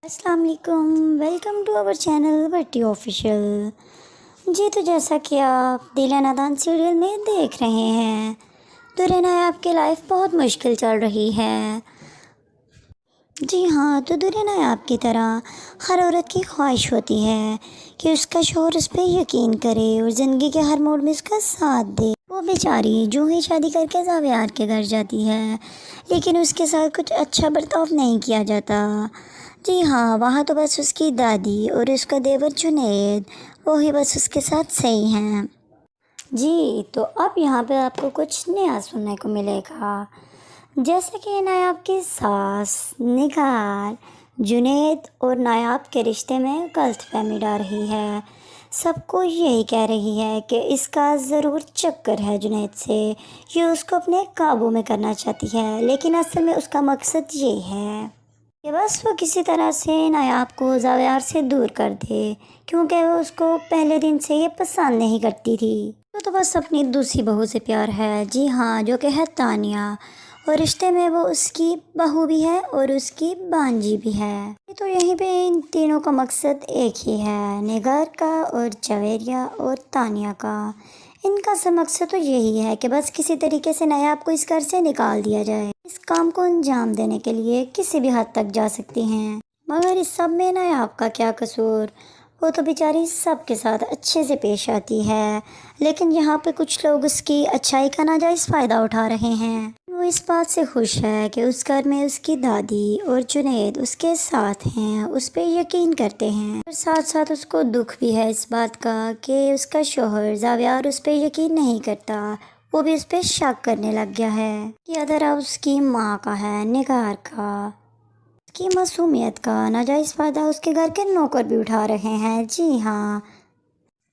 अस्सलाम वालेकुम, welcome to our channel Batti official. जी तो जैसा कि आप दिल है नादान सीरियल में देख रहे हैं, दुल्हन नायाब की लाइफ बहुत मुश्किल चल रही है। जी हाँ, तो दुल्हन नायाब की तरह हर औरत की ख्वाहिश होती है कि उसका शौहर उस पर यकीन करे और ज़िंदगी के हर मोड़ में उसका साथ दे। वो बेचारी जो ही शादी करके ज़ावियार के घर जाती है, लेकिन उसके साथ कुछ अच्छा बर्ताव नहीं किया जाता। जी हाँ, वहाँ तो बस उसकी दादी और उसका देवर जुनैद वो ही बस उसके साथ सही हैं। जी तो अब यहाँ पे आपको कुछ नया सुनने को मिलेगा। जैसे कि नायाब की सास निगार जुनैद और नायाब के रिश्ते में गलतफहमी डाल रही है। सबको यही कह रही है कि इसका ज़रूर चक्कर है जुनैद से, ये उसको अपने काबू में करना चाहती है, लेकिन असल में उसका मकसद ये है कि बस वो किसी तरह से नायाब को ज़ावियार से दूर कर दे, क्योंकि वो उसको पहले दिन से ये पसंद नहीं करती थी। तो बस अपनी दूसरी बहू से प्यार है। जी हाँ, जो कि है तानिया, और रिश्ते में वो उसकी बहू भी है और उसकी भांजी भी है। तो यहीं पे इन तीनों का मकसद एक ही है, निगार का और जवेरिया और तानिया का। इनका सब मकसद तो यही है कि बस किसी तरीके से नायाब को इस घर से निकाल दिया जाए। इस काम को अंजाम देने के लिए किसी भी हद तक जा सकती हैं, मगर इस सब में नायाब का क्या कसूर। वो तो बेचारी सबके साथ अच्छे से पेश आती है, लेकिन यहाँ पे कुछ लोग उसकी अच्छाई का नाजायज़ फ़ायदा उठा रहे हैं। वो इस बात से खुश है कि उस घर में उसकी दादी और जुनैद उसके साथ हैं, उस पर यकीन करते हैं। और साथ साथ उसको दुख भी है इस बात का कि उसका शौहर ज़ावियार उस पर यकीन नहीं करता, वो भी उस पर शक करने लग गया है कि अदर उसकी माँ का है, निगार का, की मासूमियत का नाजायज़ फ़ायदा उसके घर के नौकर भी उठा रहे हैं। जी हाँ,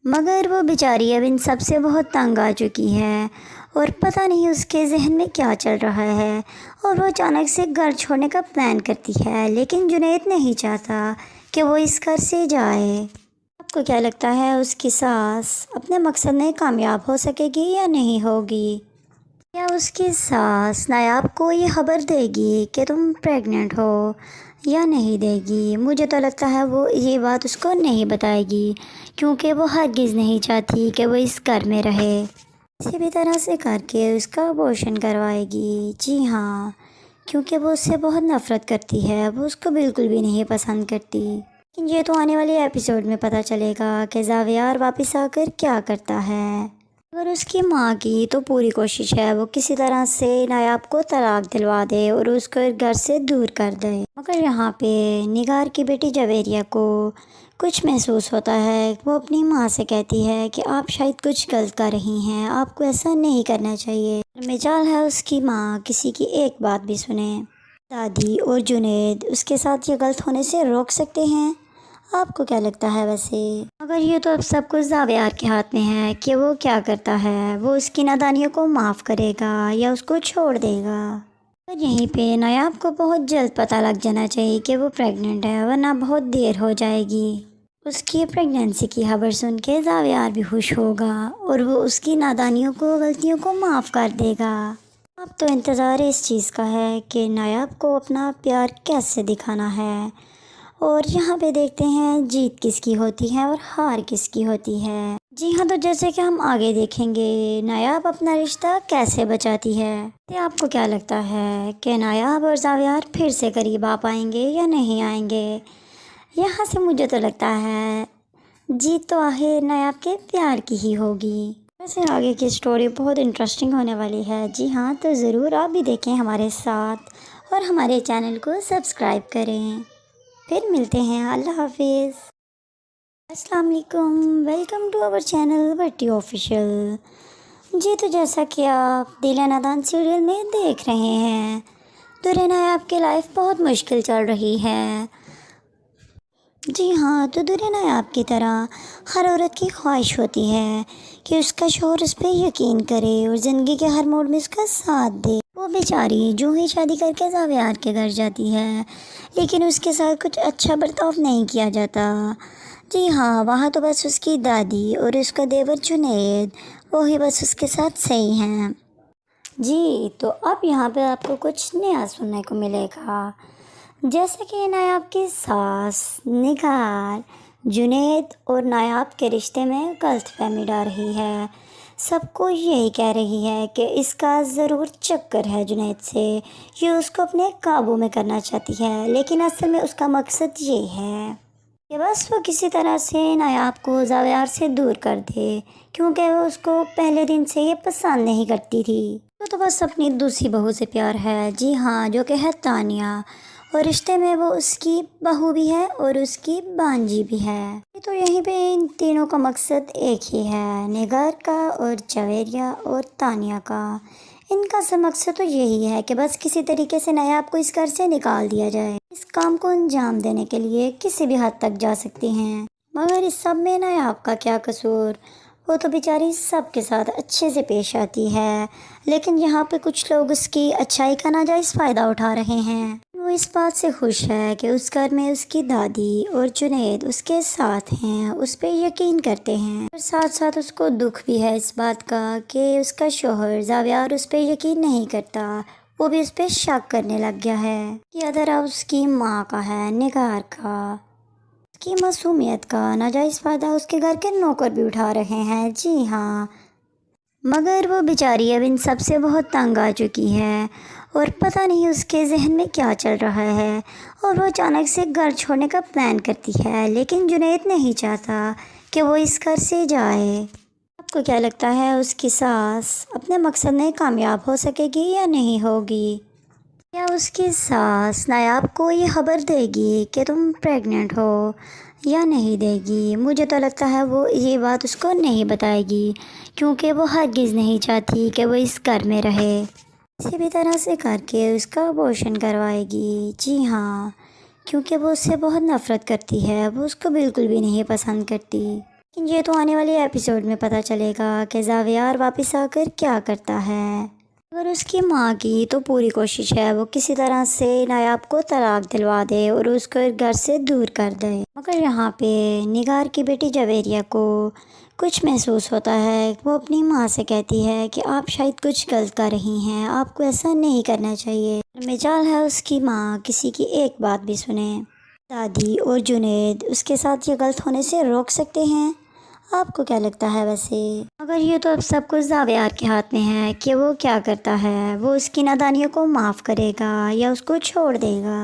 मगर वो बेचारी अब इन सब से बहुत तंग आ चुकी है और पता नहीं उसके जहन में क्या चल रहा है, और वो अचानक से घर छोड़ने का प्लान करती है, लेकिन जुनैद नहीं चाहता कि वो इस घर से जाए। आपको क्या लगता है, उसकी सास अपने मकसद में कामयाब हो सकेगी या नहीं होगी? क्या उसकी सास नायाब को ये खबर देगी कि तुम प्रेग्नेंट हो या नहीं देगी? मुझे तो लगता है वो ये बात उसको नहीं बताएगी, क्योंकि वो हरगिज़ नहीं चाहती कि वो इस घर में रहे। किसी भी तरह से करके उसका अबॉर्शन करवाएगी। जी हाँ, क्योंकि वो उससे बहुत नफ़रत करती है, वो उसको बिल्कुल भी नहीं पसंद करती। लेकिन ये तो आने वाले एपिसोड में पता चलेगा कि ज़ावियार वापस आकर क्या करता है। अगर उसकी माँ की तो पूरी कोशिश है वो किसी तरह से नायाब को तलाक दिलवा दे और उसको घर से दूर कर दे, मगर यहाँ पे निगार की बेटी जवेरिया को कुछ महसूस होता है। वो अपनी माँ से कहती है कि आप शायद कुछ गलत कर रही हैं, आपको ऐसा नहीं करना चाहिए। मिजाल है उसकी माँ किसी की एक बात भी सुने। दादी और जुनैद उसके साथ ये गलत होने से रोक सकते हैं। आपको क्या लगता है वैसे? मगर ये तो अब सब कुछ ज़ावियार के हाथ में है कि वो क्या करता है, वो उसकी नादानियों को माफ़ करेगा या उसको छोड़ देगा। पर यहीं पे नायाब को बहुत जल्द पता लग जाना चाहिए कि वो प्रेग्नेंट है, वरना बहुत देर हो जाएगी। उसकी प्रेगनेंसी की खबर सुन के ज़ावियार भी खुश होगा और वो उसकी नादानियों को, गलतियों को माफ़ कर देगा। अब तो इंतज़ार इस चीज़ का है कि नायाब को अपना प्यार कैसे दिखाना है, और यहाँ पे देखते हैं जीत किसकी होती है और हार किसकी होती है। जी हाँ, तो जैसे कि हम आगे देखेंगे नायाब अपना रिश्ता कैसे बचाती है। तो आपको क्या लगता है कि नायाब और ज़ावियार फिर से करीब आ पाएंगे या नहीं आएंगे? यहाँ से मुझे तो लगता है जीत तो आखिर नायाब के प्यार की ही होगी। वैसे आगे की स्टोरी बहुत इंटरेस्टिंग होने वाली है। जी हाँ, तो ज़रूर आप भी देखें हमारे साथ और हमारे चैनल को सब्सक्राइब करें। फिर मिलते हैं, अल्लाह हाफिज़। अस्सलाम वालेकुम, welcome to our channel Batti official. जी तो जैसा कि आप दिल है नादान सीरियल में देख रहे हैं, दुल्हन नायाब की लाइफ बहुत मुश्किल चल रही है। जी हाँ, तो दुल्हन नायाब की तरह हर औरत की ख्वाहिश होती है कि उसका शौहर उस पर यकीन करे और ज़िंदगी के हर मोड़ में उसका साथ दे। वो बेचारी जो ही शादी करके ज़ावियार के घर जाती है, लेकिन उसके साथ कुछ अच्छा बर्ताव नहीं किया जाता। जी हाँ, वहाँ तो बस उसकी दादी और उसका देवर जुनैद वो ही बस उसके साथ सही हैं। जी तो अब यहाँ पे आपको कुछ नया सुनने को मिलेगा। جیسا کہ نایاب کی ساس نگار جنید اور نایاب کے رشتے میں غلط فہمی ڈال رہی ہے، سب کو یہی کہہ رہی ہے کہ اس کا ضرور چکر ہے جنید سے، یہ اس کو اپنے قابو میں کرنا چاہتی ہے، لیکن اصل میں اس کا مقصد یہ ہے کہ بس وہ کسی طرح سے نایاب کو زاویار سے دور کر دے، کیونکہ وہ اس کو پہلے دن سے یہ پسند نہیں کرتی تھی۔ وہ تو بس اپنی دوسری بہو سے پیار ہے، جی ہاں، جو کہ ہے تانیہ، اور رشتے میں وہ اس کی بہو بھی ہے اور اس کی بانجی بھی ہے۔ تو یہیں پہ ان تینوں کا مقصد ایک ہی ہے، نگار کا اور جویریہ اور تانیہ کا۔ ان کا اصل مقصد تو یہی ہے کہ بس کسی طریقے سے نایاب کو اس گھر سے نکال دیا جائے۔ اس کام کو انجام دینے کے لیے کسی بھی حد تک جا سکتی ہیں، مگر اس سب میں نایاب کا کیا قصور؟ وہ تو بیچاری سب کے ساتھ اچھے سے پیش آتی ہے، لیکن یہاں پہ کچھ لوگ اس کی اچھائی کا ناجائز فائدہ اٹھا رہے ہیں۔ وہ اس بات سے خوش ہے کہ اس گھر میں اس کی دادی اور جنید اس کے ساتھ ہیں، اس پہ یقین کرتے ہیں، اور ساتھ ساتھ اس کو دکھ بھی ہے اس بات کا کہ اس کا شوہر زاویار اس پہ یقین نہیں کرتا، وہ بھی اس پہ شک کرنے لگ گیا ہے کہ ادھر اس کی ماں کا ہے، نگار کا، اس کی معصومیت کا ناجائز فائدہ اس کے گھر کے نوکر بھی اٹھا رہے ہیں، جی ہاں۔ مگر وہ بیچاری اب ان سب سے بہت تنگ آ چکی ہے، اور پتہ نہیں اس کے ذہن میں کیا چل رہا ہے، اور وہ اچانک سے گھر چھوڑنے کا پلان کرتی ہے، لیکن جنید نہیں چاہتا کہ وہ اس گھر سے جائے۔ آپ کو کیا لگتا ہے، اس کی ساس اپنے مقصد میں کامیاب ہو سکے گی یا نہیں ہوگی؟ کیا اس کی ساس نایاب کو یہ خبر دے گی کہ تم پریگننٹ ہو یا نہیں دے گی؟ مجھے تو لگتا ہے وہ یہ بات اس کو نہیں بتائے گی، کیونکہ وہ ہرگز نہیں چاہتی کہ وہ اس گھر میں رہے، کسی بھی طرح سے کر کے اس کا ابورشن کروائے گی، جی ہاں، کیونکہ وہ اس سے بہت نفرت کرتی ہے، وہ اس کو بالکل بھی نہیں پسند کرتی۔ لیکن یہ تو آنے والے ایپیسوڈ میں پتہ چلے گا کہ زاویار واپس آ کر کیا کرتا ہے۔ اگر اس کی ماں کی تو پوری کوشش ہے وہ کسی طرح سے نایاب کو طلاق دلوا دے اور اس کو گھر سے دور کر دے، مگر یہاں پہ نگار کی بیٹی جویریہ کو کچھ محسوس ہوتا ہے، وہ اپنی ماں سے کہتی ہے کہ آپ شاید کچھ غلط کر رہی ہیں، آپ کو ایسا نہیں کرنا چاہیے۔ مجال ہے اس کی ماں کسی کی ایک بات بھی سنے، دادی اور جنید اس کے ساتھ یہ غلط ہونے سے روک سکتے ہیں؟ آپ کو کیا لگتا ہے ویسے؟ مگر یہ تو اب سب کچھ زاویار کے ہاتھ میں ہے کہ وہ کیا کرتا ہے، وہ اس کی نادانیوں کو معاف کرے گا یا اس کو چھوڑ دے گا۔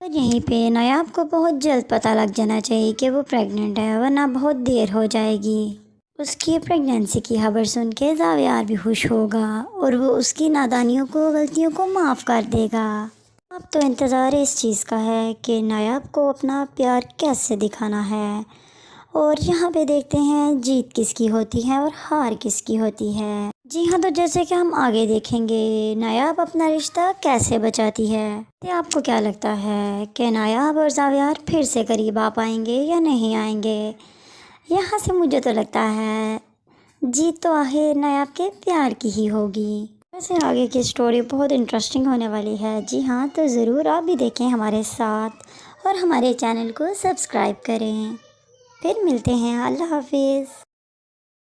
اور یہیں پہ نایاب کو بہت جلد پتہ لگ جانا چاہیے کہ وہ پریگننٹ ہے، ورنہ بہت دیر ہو جائے گی۔ اس کی پریگننسی کی خبر سن کے زاویار بھی خوش ہوگا اور وہ اس کی نادانیوں کو، غلطیوں کو معاف کر دے گا۔ اب تو انتظار اس چیز کا ہے کہ نایاب کو اپنا پیار کیسے دکھانا ہے، اور یہاں پہ دیکھتے ہیں جیت کس کی ہوتی ہے اور ہار کس کی ہوتی ہے۔ جی ہاں، تو جیسے کہ ہم آگے دیکھیں گے نایاب اپنا رشتہ کیسے بچاتی ہے۔ آپ کو کیا لگتا ہے کہ نایاب اور زاویار پھر سے قریب آ پائیں گے یا نہیں آئیں گے؟ یہاں سے مجھے تو لگتا ہے جیت تو آخر نایاب کے پیار کی ہی ہوگی۔ ویسے آگے کی سٹوری بہت انٹرسٹنگ ہونے والی ہے، جی ہاں، تو ضرور آپ بھی دیکھیں ہمارے ساتھ، اور ہمارے چینل کو سبسکرائب کریں۔ پھر ملتے ہیں، اللہ حافظ۔